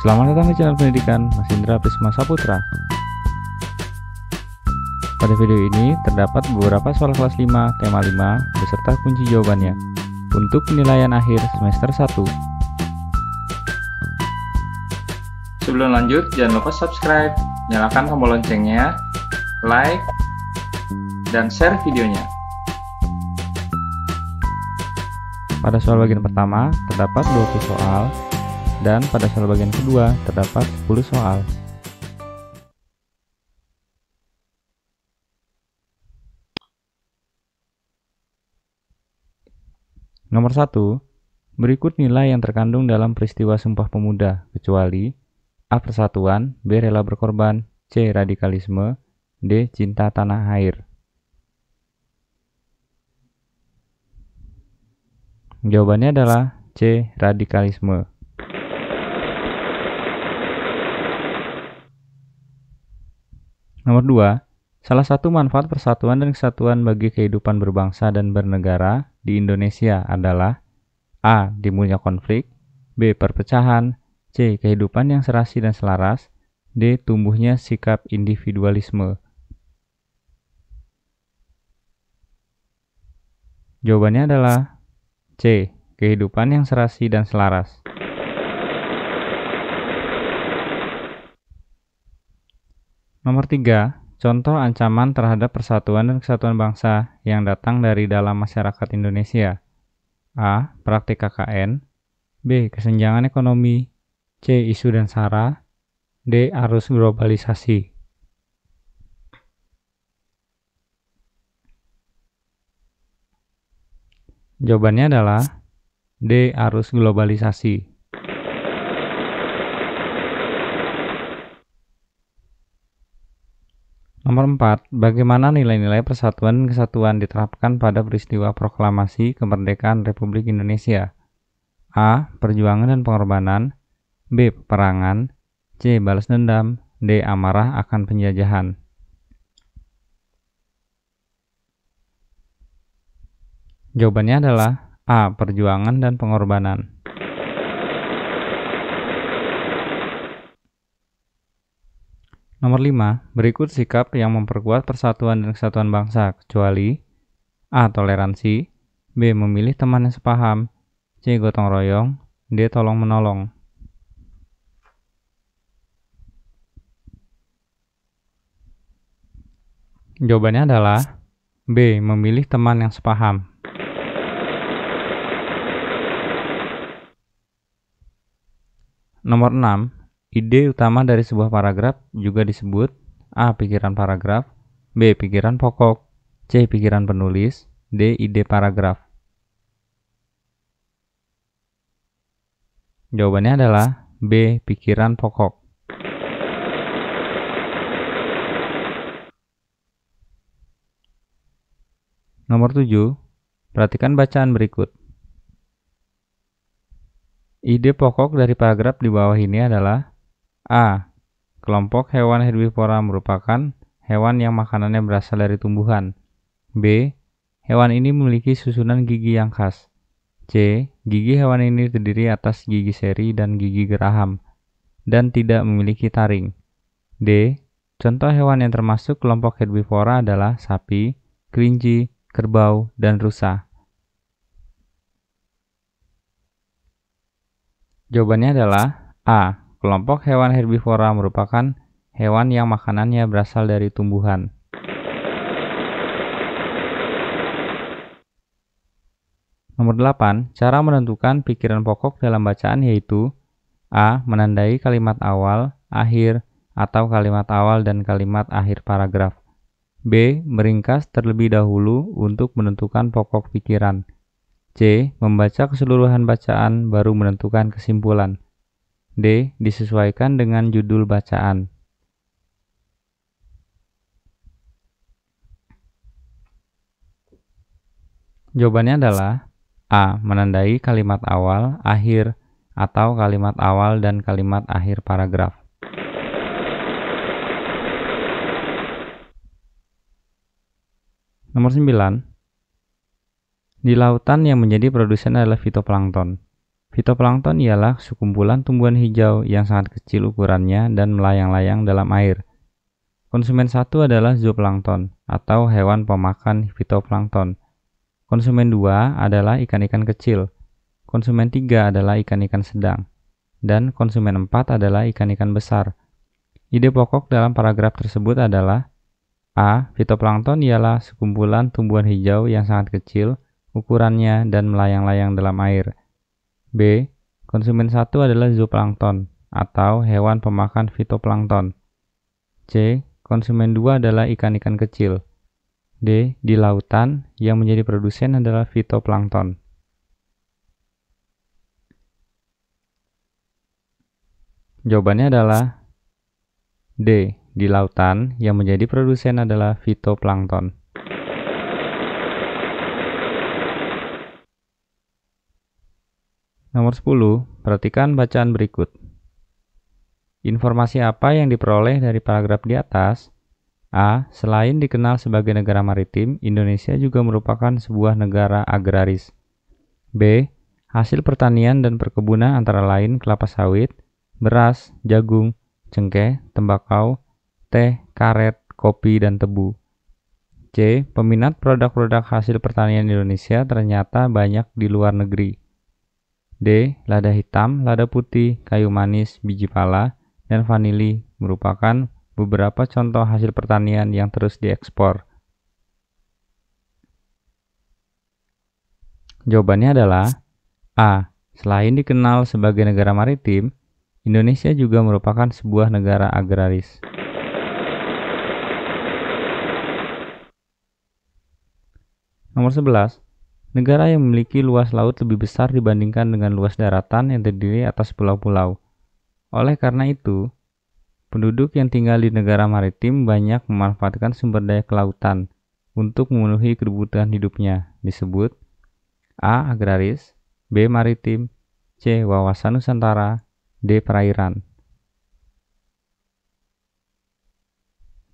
Selamat datang di channel pendidikan Mas Indra Prisma Saputra. Pada video ini terdapat beberapa soal kelas 5 tema 5 beserta kunci jawabannya untuk penilaian akhir semester 1. Sebelum lanjut, jangan lupa subscribe, nyalakan tombol loncengnya, like, dan share videonya. Pada soal bagian pertama terdapat 20 soal, dan pada soal bagian kedua terdapat 10 soal. Nomor 1. Berikut nilai yang terkandung dalam peristiwa Sumpah Pemuda, kecuali A. Persatuan, B. Rela berkorban, C. Radikalisme, D. Cinta tanah air. Jawabannya adalah C. Radikalisme. Nomor 2. Salah satu manfaat persatuan dan kesatuan bagi kehidupan berbangsa dan bernegara di Indonesia adalah A. Timbulnya konflik, B. Perpecahan, C. Kehidupan yang serasi dan selaras, D. Tumbuhnya sikap individualisme. Jawabannya adalah C. Kehidupan yang serasi dan selaras. Nomor 3. Contoh ancaman terhadap persatuan dan kesatuan bangsa yang datang dari dalam masyarakat Indonesia. A. Praktik KKN, B. Kesenjangan ekonomi, C. Isu dan sara, D. Arus globalisasi. Jawabannya adalah D. Arus globalisasi. Nomor 4. Bagaimana nilai-nilai persatuan dan kesatuan diterapkan pada peristiwa proklamasi kemerdekaan Republik Indonesia? A. Perjuangan dan pengorbanan, B. Peperangan, C. Balas dendam, D. Amarah akan penjajahan. Jawabannya adalah A. Perjuangan dan pengorbanan. Nomor 5. Berikut sikap yang memperkuat persatuan dan kesatuan bangsa, kecuali A. Toleransi, B. Memilih teman yang sepaham, C. Gotong royong, D. Tolong menolong. Jawabannya adalah B. Memilih teman yang sepaham. Nomor 6. Ide utama dari sebuah paragraf juga disebut A. Pikiran paragraf, B. Pikiran pokok, C. Pikiran penulis, D. Ide paragraf. Jawabannya adalah B. Pikiran pokok. Nomor 7. Perhatikan bacaan berikut. Ide pokok dari paragraf di bawah ini adalah A. Kelompok hewan herbivora merupakan hewan yang makanannya berasal dari tumbuhan. B. Hewan ini memiliki susunan gigi yang khas. C. Gigi hewan ini terdiri atas gigi seri dan gigi geraham dan tidak memiliki taring. D. Contoh hewan yang termasuk kelompok herbivora adalah sapi, kelinci, kerbau, dan rusa. Jawabannya adalah A. Kelompok hewan herbivora merupakan hewan yang makanannya berasal dari tumbuhan. Nomor 8. Cara menentukan pikiran pokok dalam bacaan yaitu A. Menandai kalimat awal, akhir, atau kalimat awal dan kalimat akhir paragraf. B. Meringkas terlebih dahulu untuk menentukan pokok pikiran. C. Membaca keseluruhan bacaan baru menentukan kesimpulan. D. Disesuaikan dengan judul bacaan. Jawabannya adalah A. Menandai kalimat awal, akhir, atau kalimat awal dan kalimat akhir paragraf. Nomor 9. Di lautan yang menjadi produsen adalah fitoplankton. Fitoplankton ialah sekumpulan tumbuhan hijau yang sangat kecil ukurannya dan melayang-layang dalam air. Konsumen satu adalah zooplankton atau hewan pemakan fitoplankton. Konsumen 2 adalah ikan-ikan kecil. Konsumen 3 adalah ikan-ikan sedang. Dan konsumen 4 adalah ikan-ikan besar. Ide pokok dalam paragraf tersebut adalah: A. Fitoplankton ialah sekumpulan tumbuhan hijau yang sangat kecil ukurannya dan melayang-layang dalam air. B. Konsumen 1 adalah zooplankton atau hewan pemakan fitoplankton. C. Konsumen 2 adalah ikan-ikan kecil. D. Di lautan, yang menjadi produsen adalah fitoplankton. Jawabannya adalah D. Di lautan, yang menjadi produsen adalah fitoplankton. Nomor 10, perhatikan bacaan berikut. Informasi apa yang diperoleh dari paragraf di atas? A. Selain dikenal sebagai negara maritim, Indonesia juga merupakan sebuah negara agraris. B. Hasil pertanian dan perkebunan antara lain kelapa sawit, beras, jagung, cengkeh, tembakau, teh, karet, kopi, dan tebu. C. Peminat produk-produk hasil pertanian Indonesia ternyata banyak di luar negeri. D. Lada hitam, lada putih, kayu manis, biji pala, dan vanili merupakan beberapa contoh hasil pertanian yang terus diekspor. Jawabannya adalah A. Selain dikenal sebagai negara maritim, Indonesia juga merupakan sebuah negara agraris. Nomor 11. Negara yang memiliki luas laut lebih besar dibandingkan dengan luas daratan yang terdiri atas pulau-pulau. Oleh karena itu, penduduk yang tinggal di negara maritim banyak memanfaatkan sumber daya kelautan untuk memenuhi kebutuhan hidupnya. Disebut A. Agraris, B. Maritim, C. Wawasan Nusantara, D. Perairan.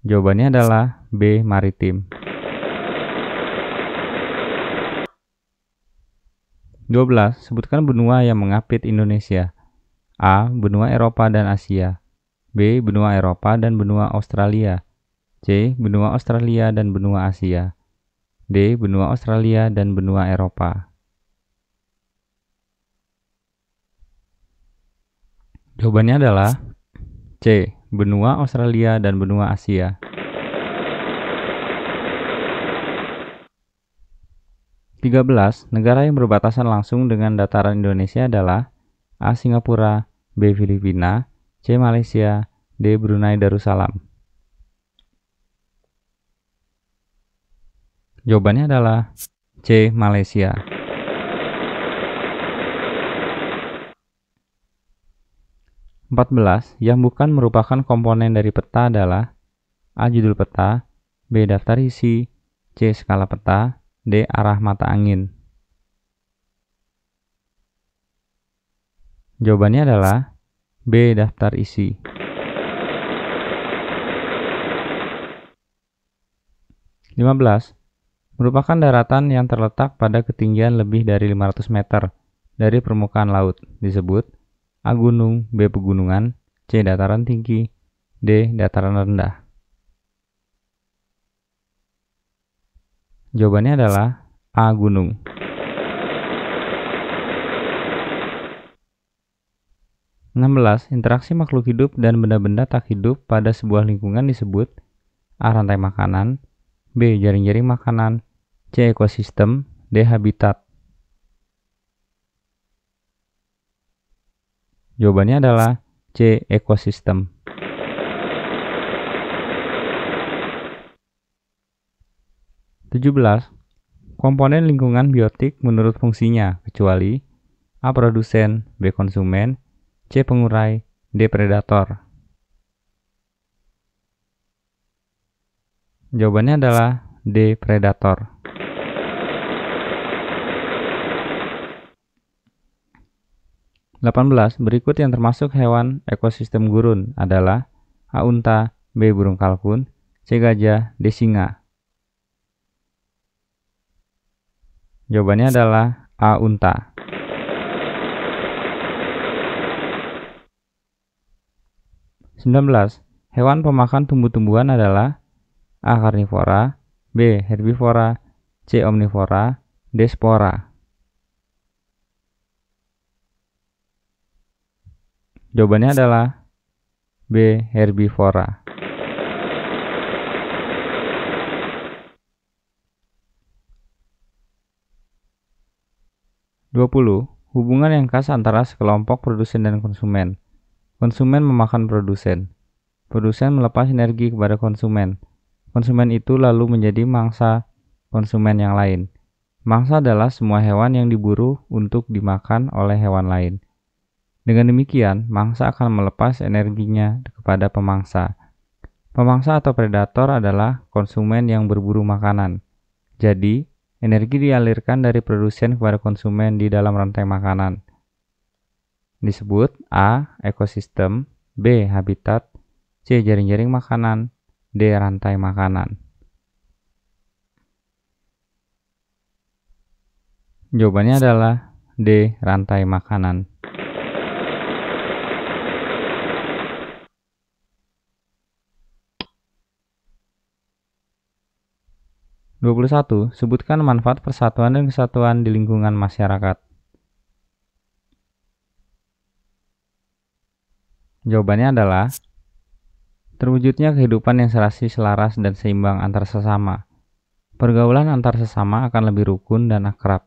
Jawabannya adalah B. Maritim. 12. Sebutkan benua yang mengapit Indonesia. A. Benua Eropa dan Asia. B. Benua Eropa dan benua Australia. C. Benua Australia dan benua Asia. D. Benua Australia dan benua Eropa. Jawabannya adalah C. Benua Australia dan benua Asia. 13. Negara yang berbatasan langsung dengan dataran Indonesia adalah A. Singapura, B. Filipina, C. Malaysia, D. Brunei Darussalam. Jawabannya adalah C. Malaysia. 14. Yang bukan merupakan komponen dari peta adalah A. Judul peta, B. Daftar isi, C. Skala peta, D. Arah mata angin. Jawabannya adalah B. Daftar isi. 15. Merupakan daratan yang terletak pada ketinggian lebih dari 500 meter dari permukaan laut. Disebut A. Gunung, B. Pegunungan, C. Dataran tinggi, D. Dataran rendah. Jawabannya adalah A. Gunung. 16. Interaksi makhluk hidup dan benda-benda tak hidup pada sebuah lingkungan disebut A. Rantai makanan, B. Jaring-jaring makanan, C. Ekosistem, D. Habitat. Jawabannya adalah C. Ekosistem. 17. Komponen lingkungan biotik menurut fungsinya, kecuali A. Produsen, B. Konsumen, C. Pengurai, D. Predator. Jawabannya adalah D. Predator. 18. Berikut yang termasuk hewan ekosistem gurun adalah A. Unta, B. Burung kalkun, C. Gajah, D. Singa. Jawabannya adalah A. Unta. 19. Hewan pemakan tumbuh-tumbuhan adalah A. Karnivora, B. Herbivora, C. Omnivora, D. Spora. Jawabannya adalah B. Herbivora. 20. Hubungan yang khas antara sekelompok produsen dan konsumen. Konsumen memakan produsen. Produsen melepas energi kepada konsumen. Konsumen itu lalu menjadi mangsa konsumen yang lain. Mangsa adalah semua hewan yang diburu untuk dimakan oleh hewan lain. Dengan demikian, mangsa akan melepas energinya kepada pemangsa. Pemangsa atau predator adalah konsumen yang berburu makanan. Jadi, energi dialirkan dari produsen kepada konsumen di dalam rantai makanan. Disebut A. Ekosistem, B. Habitat, C. Jaring-jaring makanan, D. Rantai makanan. Jawabannya adalah D. Rantai makanan. 21. Sebutkan manfaat persatuan dan kesatuan di lingkungan masyarakat. Jawabannya adalah terwujudnya kehidupan yang serasi, selaras, dan seimbang antar sesama. Pergaulan antar sesama akan lebih rukun dan akrab,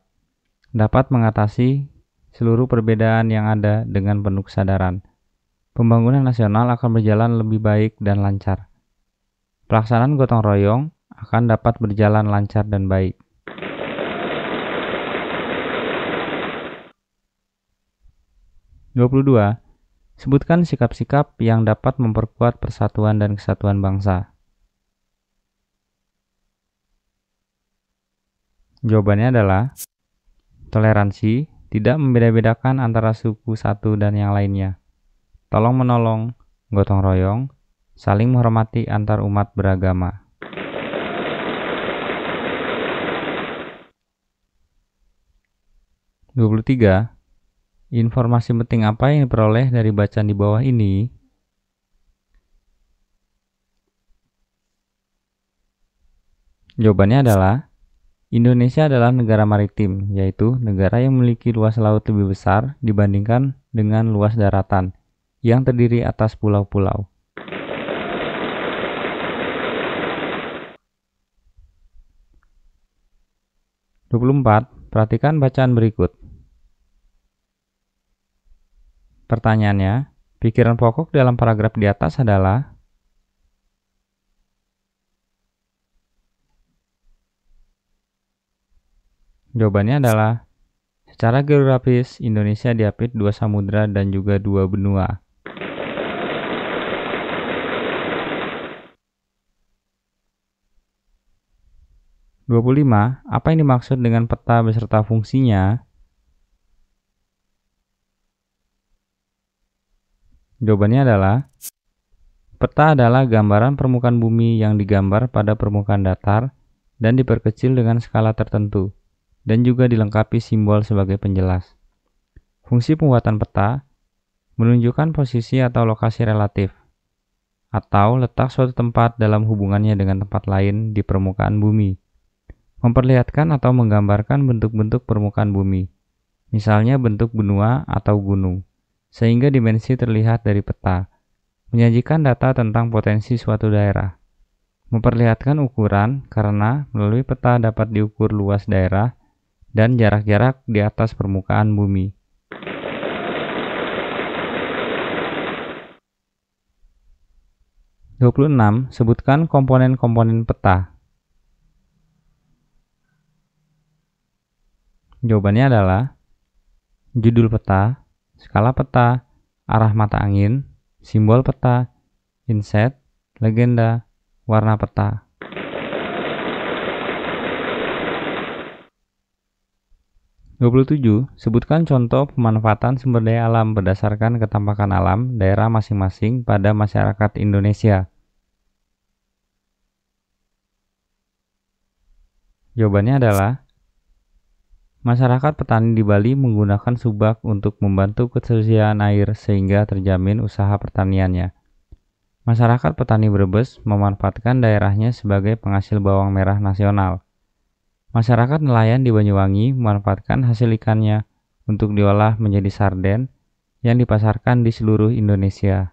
dapat mengatasi seluruh perbedaan yang ada dengan penuh kesadaran. Pembangunan nasional akan berjalan lebih baik dan lancar. Pelaksanaan gotong royong akan dapat berjalan lancar dan baik. (22) Sebutkan sikap-sikap yang dapat memperkuat persatuan dan kesatuan bangsa. Jawabannya adalah toleransi, tidak membeda-bedakan antara suku satu dan yang lainnya. Tolong-menolong, gotong royong, saling menghormati antar umat beragama. 23. Informasi penting apa yang diperoleh dari bacaan di bawah ini? Jawabannya adalah Indonesia adalah negara maritim, yaitu negara yang memiliki luas laut lebih besar dibandingkan dengan luas daratan yang terdiri atas pulau-pulau. 24. Perhatikan bacaan berikut. Pertanyaannya, pikiran pokok dalam paragraf di atas adalah jawabannya adalah secara geografis Indonesia diapit 2 samudra dan juga 2 benua. (25) Apa yang dimaksud dengan peta beserta fungsinya? Jawabannya adalah peta adalah gambaran permukaan bumi yang digambar pada permukaan datar dan diperkecil dengan skala tertentu dan juga dilengkapi simbol sebagai penjelas. Fungsi pembuatan peta menunjukkan posisi atau lokasi relatif atau letak suatu tempat dalam hubungannya dengan tempat lain di permukaan bumi. Memperlihatkan atau menggambarkan bentuk-bentuk permukaan bumi, misalnya bentuk benua atau gunung, sehingga dimensi terlihat dari peta. Menyajikan data tentang potensi suatu daerah. Memperlihatkan ukuran karena melalui peta dapat diukur luas daerah dan jarak-jarak di atas permukaan bumi. (26) Sebutkan komponen-komponen peta. Jawabannya adalah judul peta, skala peta, arah mata angin, simbol peta, inset, legenda, warna peta. 27. Sebutkan contoh pemanfaatan sumber daya alam berdasarkan ketampakan alam daerah masing-masing pada masyarakat Indonesia. Jawabannya adalah masyarakat petani di Bali menggunakan subak untuk membantu ketersediaan air sehingga terjamin usaha pertaniannya. Masyarakat petani Brebes memanfaatkan daerahnya sebagai penghasil bawang merah nasional. Masyarakat nelayan di Banyuwangi memanfaatkan hasil ikannya untuk diolah menjadi sarden yang dipasarkan di seluruh Indonesia.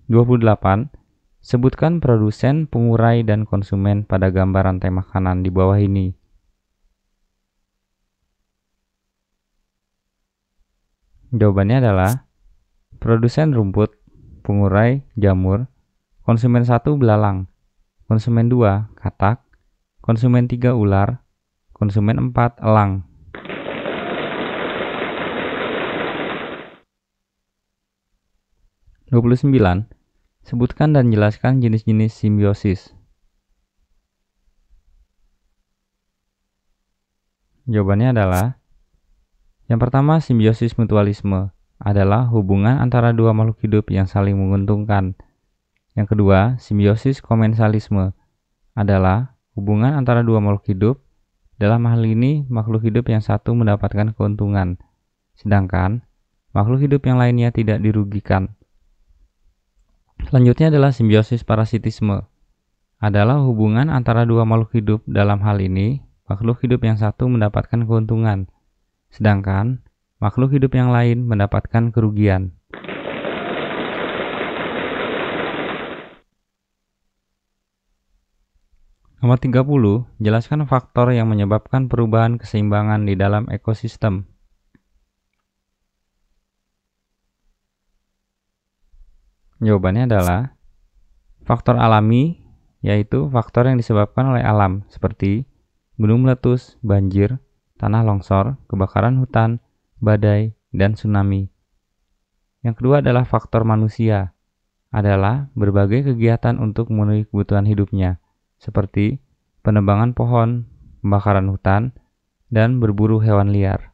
28. Sebutkan produsen, pengurai, dan konsumen pada gambar rantai makanan di bawah ini. Jawabannya adalah produsen rumput, pengurai jamur, konsumen 1 belalang, konsumen 2 katak, konsumen 3 ular, konsumen 4 elang. 29. Sebutkan dan jelaskan jenis-jenis simbiosis. Jawabannya adalah yang pertama, simbiosis mutualisme adalah hubungan antara dua makhluk hidup yang saling menguntungkan. Yang kedua, simbiosis komensalisme adalah hubungan antara dua makhluk hidup. Dalam hal ini, makhluk hidup yang satu mendapatkan keuntungan, sedangkan makhluk hidup yang lainnya tidak dirugikan. Selanjutnya adalah simbiosis parasitisme adalah hubungan antara dua makhluk hidup. Dalam hal ini, makhluk hidup yang satu mendapatkan keuntungan, sedangkan makhluk hidup yang lain mendapatkan kerugian. Nomor 30, jelaskan faktor yang menyebabkan perubahan keseimbangan di dalam ekosistem. Jawabannya adalah faktor alami, yaitu faktor yang disebabkan oleh alam seperti gunung meletus, banjir, tanah longsor, kebakaran hutan, badai, dan tsunami. Yang kedua adalah faktor manusia, adalah berbagai kegiatan untuk memenuhi kebutuhan hidupnya, seperti penebangan pohon, pembakaran hutan, dan berburu hewan liar.